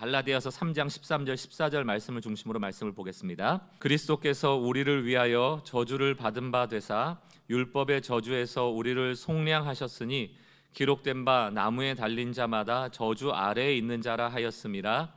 갈라디아서 3장 13절 14절 말씀을 중심으로 말씀을 보겠습니다. 그리스도께서 우리를 위하여 저주를 받은 바 되사 율법의 저주에서 우리를 속량하셨으니 기록된 바 나무에 달린 자마다 저주 아래에 있는 자라 하였음이라.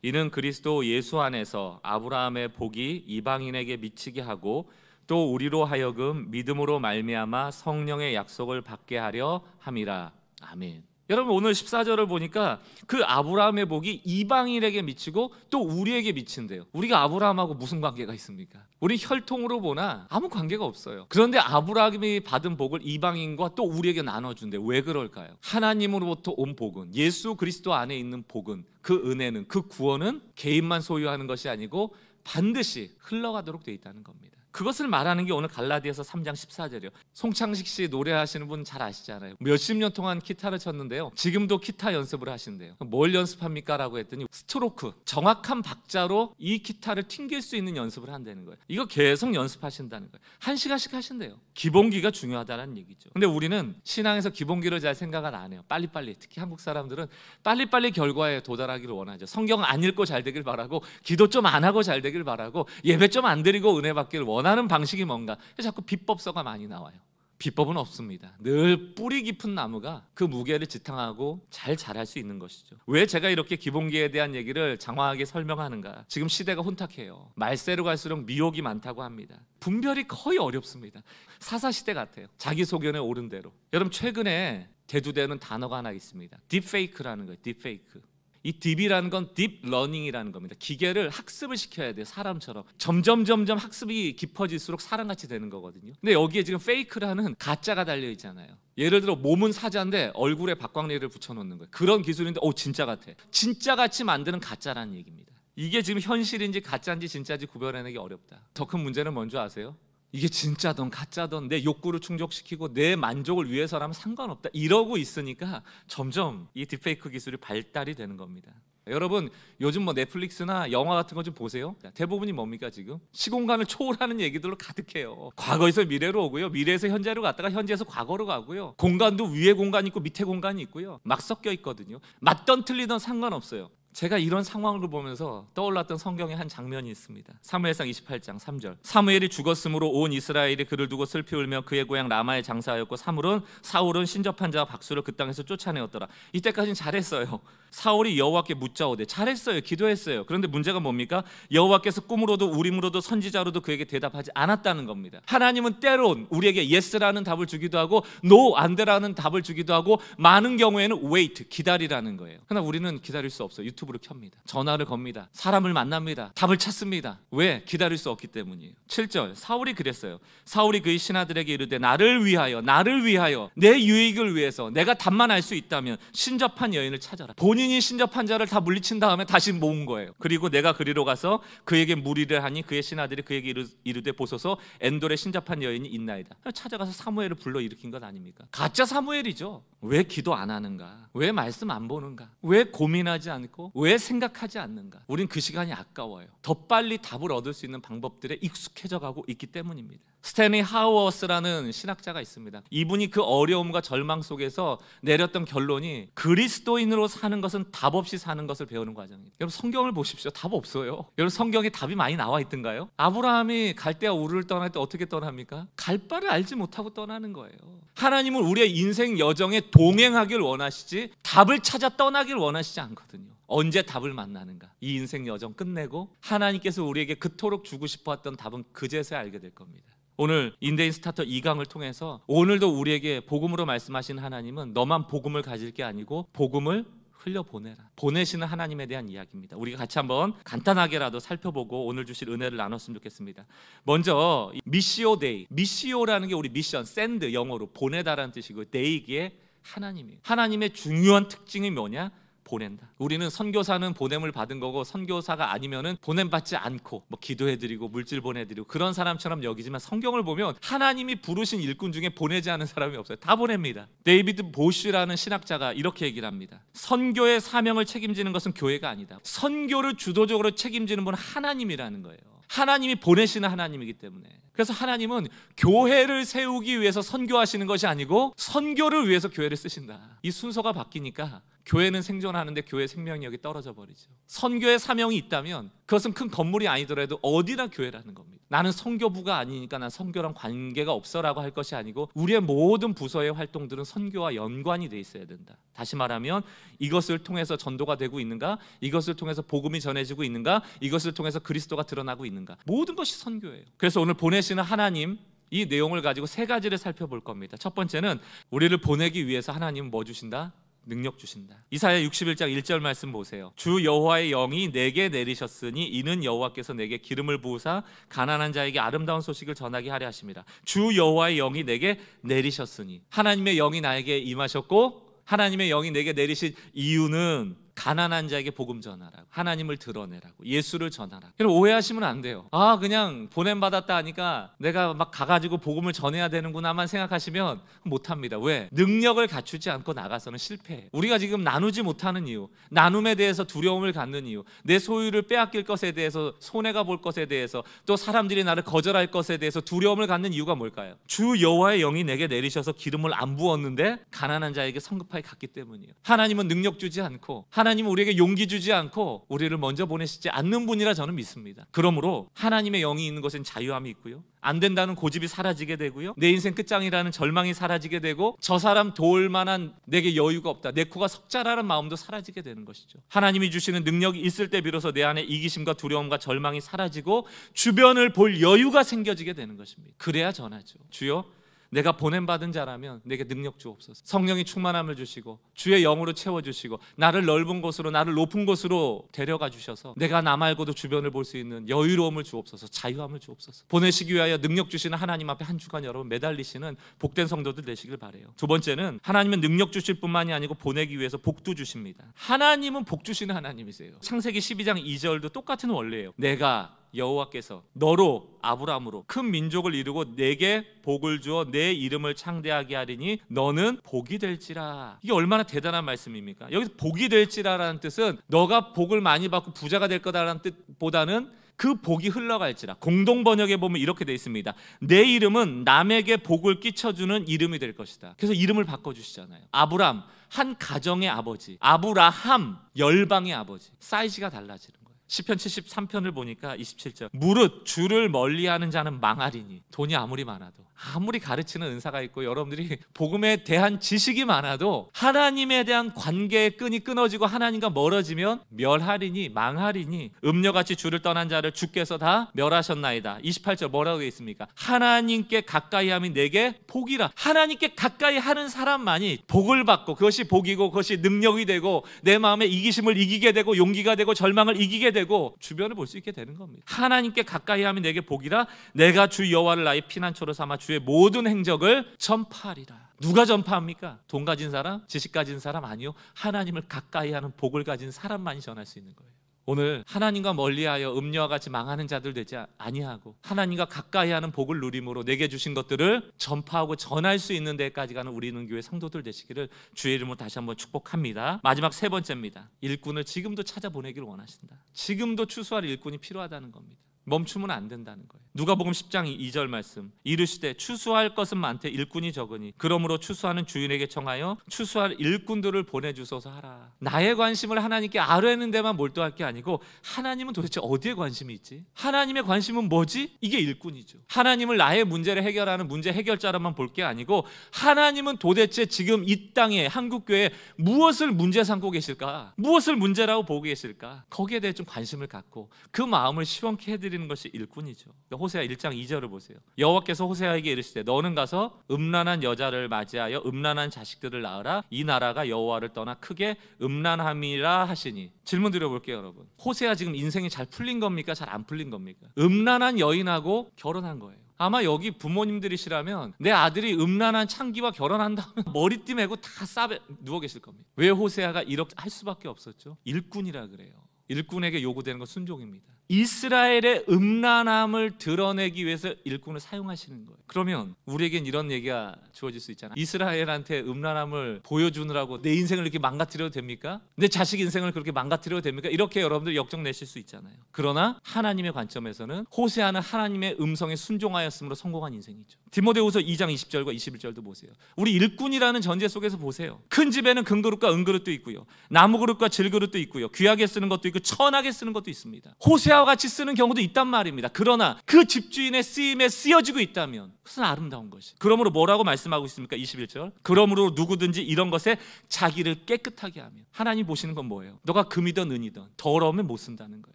이는 그리스도 예수 안에서 아브라함의 복이 이방인에게 미치게 하고 또 우리로 하여금 믿음으로 말미암아 성령의 약속을 받게 하려 함이라. 아멘. 여러분, 오늘 14절을 보니까 그 아브라함의 복이 이방인에게 미치고 또 우리에게 미친대요. 우리가 아브라함하고 무슨 관계가 있습니까? 우리 혈통으로 보나 아무 관계가 없어요. 그런데 아브라함이 받은 복을 이방인과 또 우리에게 나눠준대요. 왜 그럴까요? 하나님으로부터 온 복은, 예수 그리스도 안에 있는 복은, 그 은혜는, 그 구원은 개인만 소유하는 것이 아니고 반드시 흘러가도록 되어 있다는 겁니다. 그것을 말하는 게 오늘 갈라디아서 3장 14절이에요. 송창식 씨 노래하시는 분 잘 아시잖아요. 몇십 년 동안 기타를 쳤는데요, 지금도 기타 연습을 하신대요. 뭘 연습합니까? 라고 했더니 스트로크, 정확한 박자로 이 기타를 튕길 수 있는 연습을 한다는 거예요. 이거 계속 연습하신다는 거예요. 1시간씩 하신대요. 기본기가 중요하다는 얘기죠. 근데 우리는 신앙에서 기본기를 잘 생각을 안 해요. 빨리빨리, 특히 한국 사람들은 빨리빨리 결과에 도달하기를 원하죠. 성경 안 읽고 잘 되길 바라고, 기도 좀 안 하고 잘 되길 바라고, 예배 좀 안 드리고 은혜 받기를 원하는 방식이 뭔가. 자꾸 비법서가 많이 나와요. 비법은 없습니다. 늘 뿌리 깊은 나무가 그 무게를 지탱하고 잘 자랄 수 있는 것이죠. 왜 제가 이렇게 기본기에 대한 얘기를 장황하게 설명하는가? 지금 시대가 혼탁해요. 말세로 갈수록 미혹이 많다고 합니다. 분별이 거의 어렵습니다. 사사시대 같아요. 자기소견에 오른 대로. 여러분, 최근에 대두되는 단어가 하나 있습니다. 딥페이크라는 거예요. 딥페이크. 이 딥이라는 건 딥러닝이라는 겁니다. 기계를 학습을 시켜야 돼요. 사람처럼 점점 학습이 깊어질수록 사람같이 되는 거거든요. 근데 여기에 지금 페이크라는 가짜가 달려 있잖아요. 예를 들어 몸은 사자인데 얼굴에 박광리를 붙여놓는 거예요. 그런 기술인데 진짜 같아. 진짜같이 만드는 가짜라는 얘기입니다. 이게 지금 현실인지 가짜인지 진짜인지 구별해내기 어렵다. 더 큰 문제는 뭔지 아세요? 이게 진짜든 가짜든 내 욕구를 충족시키고 내 만족을 위해서라면 상관없다 이러고 있으니까 점점 이 딥페이크 기술이 발달이 되는 겁니다. 여러분, 요즘 넷플릭스나 영화 같은 거 좀 보세요. 대부분이 뭡니까? 지금 시공간을 초월하는 얘기들로 가득해요. 과거에서 미래로 오고요, 미래에서 현재로 갔다가 현재에서 과거로 가고요, 공간도 위에 공간이 있고 밑에 공간이 있고요, 막 섞여 있거든요. 맞던 틀리던 상관없어요. 제가 이런 상황을 보면서 떠올랐던 성경의 한 장면이 있습니다. 사무엘상 28장 3절. 사무엘이 죽었으므로 온 이스라엘이 그를 두고 슬피 울며 그의 고향 라마에 장사하였고 사울은 신접한 자와 박수를 그 땅에서 쫓아내었더라. 이때까지는 잘했어요. 사울이 여호와께 묻자오되, 잘했어요. 기도했어요. 그런데 문제가 뭡니까? 여호와께서 꿈으로도 우림으로도 선지자로도 그에게 대답하지 않았다는 겁니다. 하나님은 때론 우리에게 yes라는 답을 주기도 하고 no, 안 돼라는 답을 주기도 하고, 많은 경우에는 wait, 기다리라는 거예요. 그러나 우리는 기다릴 수 없어요. 유튜브를 켭니다. 전화를 겁니다. 사람을 만납니다. 답을 찾습니다. 왜? 기다릴 수 없기 때문이에요. 7절. 사울이 그랬어요. 사울이 그의 신하들에게 이르되, 나를 위하여 내 유익을 위해서 내가 답만 알 수 있다면 신접한 여인을 찾아라. 본인이 신접한 자를 다 물리친 다음에 다시 모은 거예요. 그리고 내가 그리로 가서 그에게 무리를 하니 그의 신하들이 그에게 이르되, 보소서 엔돌에 신접한 여인이 있나이다. 찾아가서 사무엘을 불러일으킨 것 아닙니까? 가짜 사무엘이죠. 왜 기도 안 하는가? 왜 말씀 안 보는가? 왜 고민하지 않고 왜 생각하지 않는가? 우린 그 시간이 아까워요. 더 빨리 답을 얻을 수 있는 방법들에 익숙해져 가고 있기 때문입니다. 스탠리 하우어스라는 신학자가 있습니다. 이분이 그 어려움과 절망 속에서 내렸던 결론이, 그리스도인으로 사는 것은 답 없이 사는 것을 배우는 과정입니다. 여러분, 성경을 보십시오. 답 없어요. 여러분, 성경에 답이 많이 나와 있던가요? 아브라함이 갈대아 우르를 떠날 때 어떻게 떠납니까? 갈 바를 알지 못하고 떠나는 거예요. 하나님은 우리의 인생 여정에 동행하길 원하시지 답을 찾아 떠나길 원하시지 않거든요. 언제 답을 만나는가? 이 인생 여정 끝내고 하나님께서 우리에게 그토록 주고 싶었던 답은 그제서야 알게 될 겁니다. 오늘 인데인 스타터 2강을 통해서 오늘도 우리에게 복음으로 말씀하시는 하나님은 너만 복음을 가질 게 아니고 복음을 흘려보내라, 보내시는 하나님에 대한 이야기입니다. 우리가 같이 한번 간단하게라도 살펴보고 오늘 주실 은혜를 나눴으면 좋겠습니다. 먼저 미시오 데이, 미시오라는 게 우리 미션, 샌드, 영어로 보내다라는 뜻이고, 데이기에 하나님이에요. 하나님의 중요한 특징이 뭐냐? 보낸다. 우리는 선교사는 보냄을 받은 거고, 선교사가 아니면은 보냄받지 않고 기도해드리고 물질 보내드리고 그런 사람처럼 여기지만, 성경을 보면 하나님이 부르신 일꾼 중에 보내지 않은 사람이 없어요. 다 보냅니다. 데이비드 보쉬라는 신학자가 이렇게 얘기를 합니다. 선교의 사명을 책임지는 것은 교회가 아니다. 선교를 주도적으로 책임지는 분은 하나님이라는 거예요. 하나님이 보내시는 하나님이기 때문에. 그래서 하나님은 교회를 세우기 위해서 선교하시는 것이 아니고 선교를 위해서 교회를 쓰신다. 이 순서가 바뀌니까 교회는 생존하는데 교회 생명력이 떨어져 버리죠. 선교의 사명이 있다면 그것은 큰 건물이 아니더라도 어디나 교회라는 겁니다. 나는 선교부가 아니니까 난 선교랑 관계가 없어라고 할 것이 아니고 우리의 모든 부서의 활동들은 선교와 연관이 돼 있어야 된다. 다시 말하면 이것을 통해서 전도가 되고 있는가? 이것을 통해서 복음이 전해지고 있는가? 이것을 통해서 그리스도가 드러나고 있는가? 모든 것이 선교예요. 그래서 오늘 보내시는 하나님, 이 내용을 가지고 세 가지를 살펴볼 겁니다. 첫 번째는 우리를 보내기 위해서 하나님은 뭐 주신다? 능력 주신다. 이사야 61장 1절 말씀 보세요. 주 여호와의 영이 내게 내리셨으니 이는 여호와께서 내게 기름을 부으사 가난한 자에게 아름다운 소식을 전하게 하려 하심이라. 주 여호와의 영이 내게 내리셨으니, 하나님의 영이 나에게 임하셨고 하나님의 영이 내게 내리신 이유는 가난한 자에게 복음 전하라고, 하나님을 드러내라고, 예수를 전하라고. 그럼 오해하시면 안 돼요. 그냥 보냄받았다 하니까 내가 막 가가지고 복음을 전해야 되는구나만 생각하시면 못합니다. 왜? 능력을 갖추지 않고 나가서는 실패해요. 우리가 지금 나누지 못하는 이유, 나눔에 대해서 두려움을 갖는 이유, 내 소유를 빼앗길 것에 대해서, 손해가 볼 것에 대해서, 또 사람들이 나를 거절할 것에 대해서 두려움을 갖는 이유가 뭘까요? 주 여호와의 영이 내게 내리셔서 기름을 안 부었는데 가난한 자에게 성급하게 갔기 때문이에요. 하나님은 능력 주지 않고, 하나님은 우리에게 용기 주지 않고 우리를 먼저 보내시지 않는 분이라 저는 믿습니다. 그러므로 하나님의 영이 있는 것은 자유함이 있고요, 안 된다는 고집이 사라지게 되고요, 내 인생 끝장이라는 절망이 사라지게 되고, 저 사람 도울 만한 내게 여유가 없다, 내 코가 석자라는 마음도 사라지게 되는 것이죠. 하나님이 주시는 능력이 있을 때 비로소 내 안에 이기심과 두려움과 절망이 사라지고 주변을 볼 여유가 생겨지게 되는 것입니다. 그래야 전하죠. 주여, 내가 보냄받은 자라면 내게 능력 주옵소서. 성령이 충만함을 주시고 주의 영으로 채워주시고 나를 넓은 곳으로, 나를 높은 곳으로 데려가 주셔서 내가 나 말고도 주변을 볼 수 있는 여유로움을 주옵소서, 자유함을 주옵소서. 보내시기 위하여 능력 주시는 하나님 앞에 한 주간 여러분 매달리시는 복된 성도들 되시길 바라요. 두 번째는 하나님은 능력 주실 뿐만이 아니고 보내기 위해서 복도 주십니다. 하나님은 복 주시는 하나님이세요. 창세기 12장 2절도 똑같은 원리예요. 내가 여호와께서 너로, 아브라함으로 큰 민족을 이루고 내게 복을 주어 내 이름을 창대하게 하리니 너는 복이 될지라. 이게 얼마나 대단한 말씀입니까? 여기서 복이 될지라라는 뜻은 너가 복을 많이 받고 부자가 될 거다라는 뜻보다는 그 복이 흘러갈지라. 공동 번역에 보면 이렇게 돼 있습니다. 내 이름은 남에게 복을 끼쳐주는 이름이 될 것이다. 그래서 이름을 바꿔주시잖아요. 아브람, 한 가정의 아버지, 아브라함, 열방의 아버지. 사이즈가 달라지는 거예요. 시편 73편을 보니까 27절, 무릇 주를 멀리하는 자는 망하리니. 돈이 아무리 많아도, 아무리 가르치는 은사가 있고 여러분들이 복음에 대한 지식이 많아도 하나님에 대한 관계의 끈이 끊어지고 하나님과 멀어지면 멸하리니, 망하리니. 음녀같이 주를 떠난 자를 주께서 다 멸하셨나이다. 28절 뭐라고 되어 있습니까? 하나님께 가까이함이 내게 복이라. 하나님께 가까이 하는 사람만이 복을 받고, 그것이 복이고 그것이 능력이 되고 내 마음의 이기심을 이기게 되고 용기가 되고 절망을 이기게 되고 주변을 볼 수 있게 되는 겁니다. 하나님께 가까이함이 내게 복이라. 내가 주 여호와를 나의 피난처로 삼아 주의 모든 행적을 전파하리라. 누가 전파합니까? 돈 가진 사람? 지식 가진 사람? 아니요. 하나님을 가까이하는 복을 가진 사람만이 전할 수 있는 거예요. 오늘 하나님과 멀리하여 음녀와 같이 망하는 자들 되지 아니하고 하나님과 가까이하는 복을 누림으로 내게 주신 것들을 전파하고 전할 수 있는 데까지 가는 우리 능교회 성도들 되시기를 주의 이름으로 다시 한번 축복합니다. 마지막 세 번째입니다. 일꾼을 지금도 찾아보내기를 원하신다. 지금도 추수할 일꾼이 필요하다는 겁니다. 멈추면 안 된다는 거예요. 누가복음 10장 2절 말씀, 이르시되 추수할 것은 많되 일꾼이 적으니 그러므로 추수하는 주인에게 청하여 추수할 일꾼들을 보내주소서 하라. 나의 관심을 하나님께 아뢰는 데만 몰두할 게 아니고 하나님은 도대체 어디에 관심이 있지? 하나님의 관심은 뭐지? 이게 일꾼이죠. 하나님을 나의 문제를 해결하는 문제 해결자로만 볼 게 아니고 하나님은 도대체 지금 이 땅에 한국교회에 무엇을 문제 삼고 계실까? 무엇을 문제라고 보고 계실까? 거기에 대해 좀 관심을 갖고 그 마음을 시원케 해드리는 것이 일꾼이죠. 호세아 1장 2절을 보세요. 여호와께서 호세아에게 이르시되 너는 가서 음란한 여자를 맞이하여 음란한 자식들을 낳으라. 이 나라가 여호와를 떠나 크게 음란함이라 하시니. 질문 드려볼게요, 여러분. 호세아 지금 인생이 잘 풀린 겁니까? 잘 안 풀린 겁니까? 음란한 여인하고 결혼한 거예요. 아마 여기 부모님들이시라면 내 아들이 음란한 창기와 결혼한다면 머리띠 메고 다 싸베 누워 계실 겁니다. 왜 호세아가 이렇게 할 수밖에 없었죠? 일꾼이라 그래요. 일꾼에게 요구되는 건 순종입니다. 이스라엘의 음란함을 드러내기 위해서 일꾼을 사용하시는 거예요. 그러면 우리에겐 이런 얘기가 주어질 수 있잖아요. 이스라엘한테 음란함을 보여주느라고 내 인생을 이렇게 망가뜨려도 됩니까? 내 자식 인생을 그렇게 망가뜨려도 됩니까? 이렇게 여러분들 역정 내실 수 있잖아요. 그러나 하나님의 관점에서는 호세아는 하나님의 음성에 순종하였으므로 성공한 인생이죠. 디모데후서 2장 20절과 21절도 보세요. 우리 일꾼이라는 전제 속에서 보세요. 큰 집에는 금그릇과 은그릇도 있고요, 나무그릇과 질그릇도 있고요, 귀하게 쓰는 것도 있고 천하게 쓰는 것도 있습니다. 호세아와 같이 쓰는 경우도 있단 말입니다. 그러나 그 집주인의 쓰임에 쓰여지고 있다면 그것은 아름다운 것이. 그러므로 뭐라고 말씀하고 있습니까? 21절. 그러므로 누구든지 이런 것에 자기를 깨끗하게 하면. 하나님 보시는 건 뭐예요? 너가 금이든 은이든 더러우면 못 쓴다는 거예요.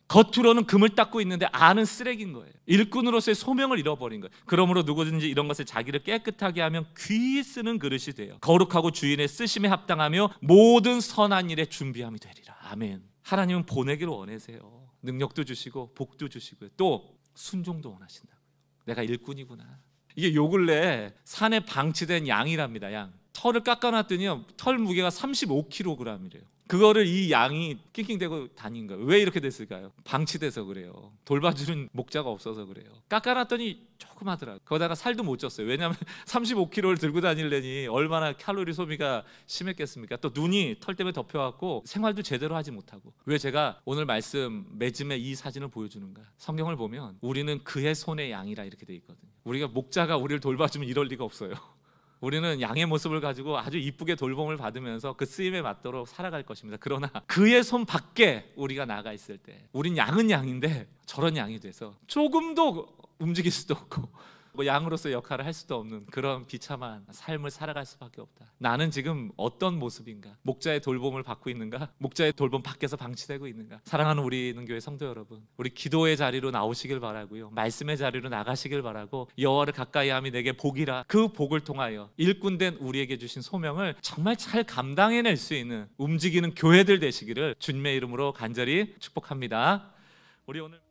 겉으로는 금을 닦고 있는데 안은 쓰레기인 거예요. 일꾼으로서의 소명을 잃어버린 거예요. 그러므로 누구든지 이런 것에 자기를 깨끗하게 하면 귀히 쓰는 그릇이 돼요, 거룩하고 주인의 쓰심에 합당하며 모든 선한 일에 준비함이 되리라. 아멘. 하나님은 보내기를 원하세요. 능력도 주시고 복도 주시고요, 또 순종도 원하신다고요. 내가 일꾼이구나. 이게 요 근래 산에 방치된 양이랍니다. 양. 털을 깎아놨더니요, 털 무게가 35kg이래요. 그거를 이 양이 낑낑대고 다닌 거예요. 왜 이렇게 됐을까요? 방치돼서 그래요. 돌봐주는 목자가 없어서 그래요. 깎아놨더니 조그마더라고요. 거기다가 살도 못 쪘어요. 왜냐하면 35kg를 들고 다니려니 얼마나 칼로리 소비가 심했겠습니까? 또 눈이 털 때문에 덮여갖고 생활도 제대로 하지 못하고. 왜 제가 오늘 말씀 맺음에 이 사진을 보여주는가? 성경을 보면 우리는 그의 손의 양이라 이렇게 돼 있거든요. 우리가 목자가 우리를 돌봐주면 이럴 리가 없어요. 우리는 양의 모습을 가지고 아주 이쁘게 돌봄을 받으면서 그 쓰임에 맞도록 살아갈 것입니다. 그러나 그의 손 밖에 우리가 나가 있을 때 우린 양은 양인데 저런 양이 돼서 조금도 움직일 수도 없고 뭐 양으로서 역할을 할 수도 없는 그런 비참한 삶을 살아갈 수밖에 없다. 나는 지금 어떤 모습인가? 목자의 돌봄을 받고 있는가? 목자의 돌봄 밖에서 방치되고 있는가? 사랑하는 우리 있는교회 성도 여러분, 우리 기도의 자리로 나오시길 바라고요, 말씀의 자리로 나가시길 바라고, 여호와를 가까이함이 내게 복이라. 그 복을 통하여 일꾼된 우리에게 주신 소명을 정말 잘 감당해낼 수 있는 움직이는 교회들 되시기를 주님의 이름으로 간절히 축복합니다. 우리 오늘